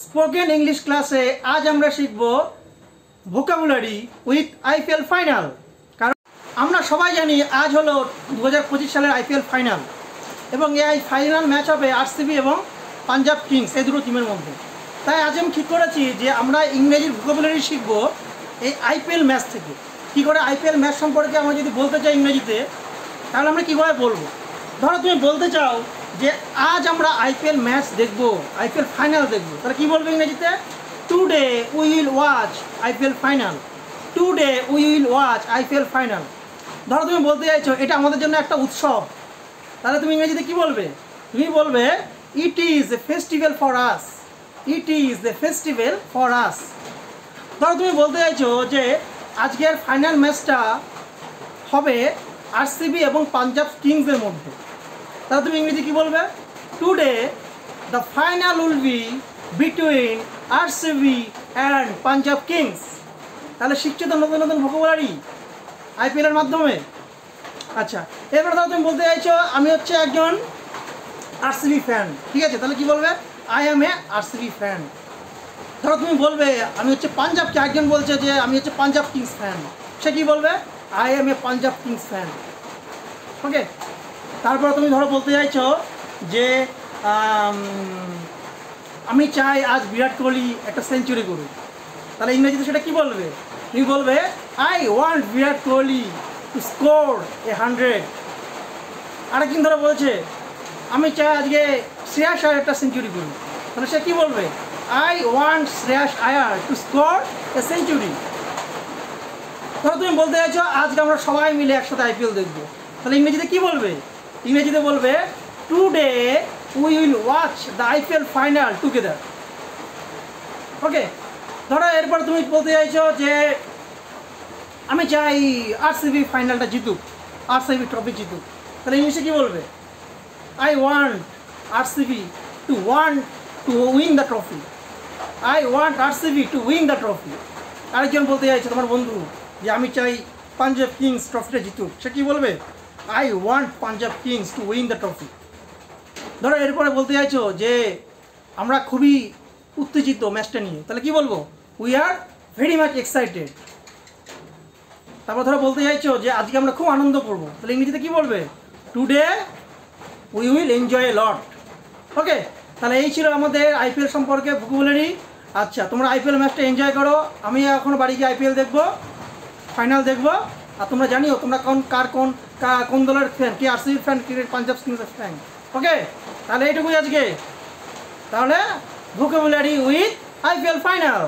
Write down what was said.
Spoken English ক্লাসে আজ আমরা শিখব ভোকাবুলারি উইথ আইপিএল ফাইনাল। কারণ আমরা সবাই জানি আজ হলো 2025 সালের আইপিএল ফাইনাল এবং এই ফাইনাল ম্যাচ হবে আরসিবি এবং পাঞ্জাব কিংস এই দুটো টিমের মধ্যে। তাই আজ আমি ঠিক করেছি যে আমরা ইংরেজির ভোকাবুলারি শিখব এই আইপিএল ম্যাচ থেকে। কী করে আইপিএল ম্যাচ সম্পর্কে আমরা যদি বলতে চাই ইংরেজিতে, তাহলে আমরা কীভাবে বলবো? ধরো তুমি বলতে চাও যে আজ আমরা আইপিএল ম্যাচ দেখব, আইপিএল ফাইনাল দেখব, তাহলে কী বলবে ইংরেজিতে? Today we will watch IPL final. Today we will watch IPL final. ধরো তুমি বলতে চাইছো এটা আমাদের জন্য একটা উৎসব, তাহলে তুমি ইংরেজিতে কী বলবে? তুমি বলবে it is a festival for us. It is a festival for us. ধরো তুমি বলতে চাইছো যে আজকের ফাইনাল ম্যাচটা হবে আরসিবি এবং পাঞ্জাব কিংসের মধ্যে, তাহলে তুমি ইংরেজি কী বলবে? Today the final will be between RCB and Punjab kings. তাহলে শিখছো তো নতুন নতুন ভোকাবুলারি আইপিএলের মাধ্যমে। আচ্ছা, এবার ধরো তুমি বলতে চাইছো আমি হচ্ছে একজন আরসিবি ফ্যান, ঠিক আছে, তাহলে কী বলবে? I am A RCB fan. ধরো তুমি বলবে আমি হচ্ছে পাঞ্জাবকে, একজন বলছে যে আমি হচ্ছে পাঞ্জাব কিংস ফ্যান, সে কী বলবে? I am a Punjab Kings fan. Okay, তারপর তুমি ধরো বলতে চাইছো যে আমি চাই আজ বিরাট কোহলি একটা সেঞ্চুরি করুক, তাহলে ইংরেজিতে সেটা কী বলবে? তুমি বলবে I want Virat Kohli to score 100। আরেকদিন ধরো বলছে আমি চাই আজকে শ্রেয়াস আয়ার একটা সেঞ্চুরি করুক, তাহলে সে কী বলবে? I want Shreyas Iyer to score a century. ধরো তুমি বলতে চাইছো আজকে আমরা সবাই মিলে একসাথে আইপিএল দেখবো, তাহলে ইংরেজিতে কী বলবে? ইংরেজিতে বলবে today we will watch the IPL final together. Okay, ধরো এরপর তুমি বলতে চাইছো যে আমি চাই আরসিবি ফাইনালটা জিতুক, আরসিবি ট্রফি জিতুক, তাহলে ইংলিশে কী বলবে? I want RCB to win the trophy. I want RCB to win the trophy. আরেকজন বলতে চাইছো তোমার বন্ধু যে আমি চাই পাঞ্জাব কিংস ট্রফিটা জিতুক, সে কী বলবে? I want Punjab kings to win the trophy. ধরো এরপরে বলতে চাইছো যে আমরা খুবই উত্তেজিত ম্যাচটা নিয়ে, তাহলে কী বলবো? We are very much excited. তারপর ধরো বলতে চাইছো যে আজকে আমরা খুব আনন্দ করবো, তাহলে ইংরেজিতে কী বলবে? Today we will enjoy a lot. Okay, তাহলে এই ছিল আমাদের আইপিএল সম্পর্কে ভোকাবুলারি। আচ্ছা, তোমরা আইপিএল ম্যাচটা এনজয় করো, আমি এখনও বাড়ি গিয়ে আইপিএল দেখবো, ফাইনাল দেখবো। আর তোমরা জানিও তোমরা কোন দলের ফ্যান, কে আরসিবির ফ্যান, কে পাঞ্জাব কিংসের ফ্যান। ওকে, তাহলে এইটুকুই আজকে। তাহলে ভোকাবুলারি উইথ আইপিএল ফাইনাল।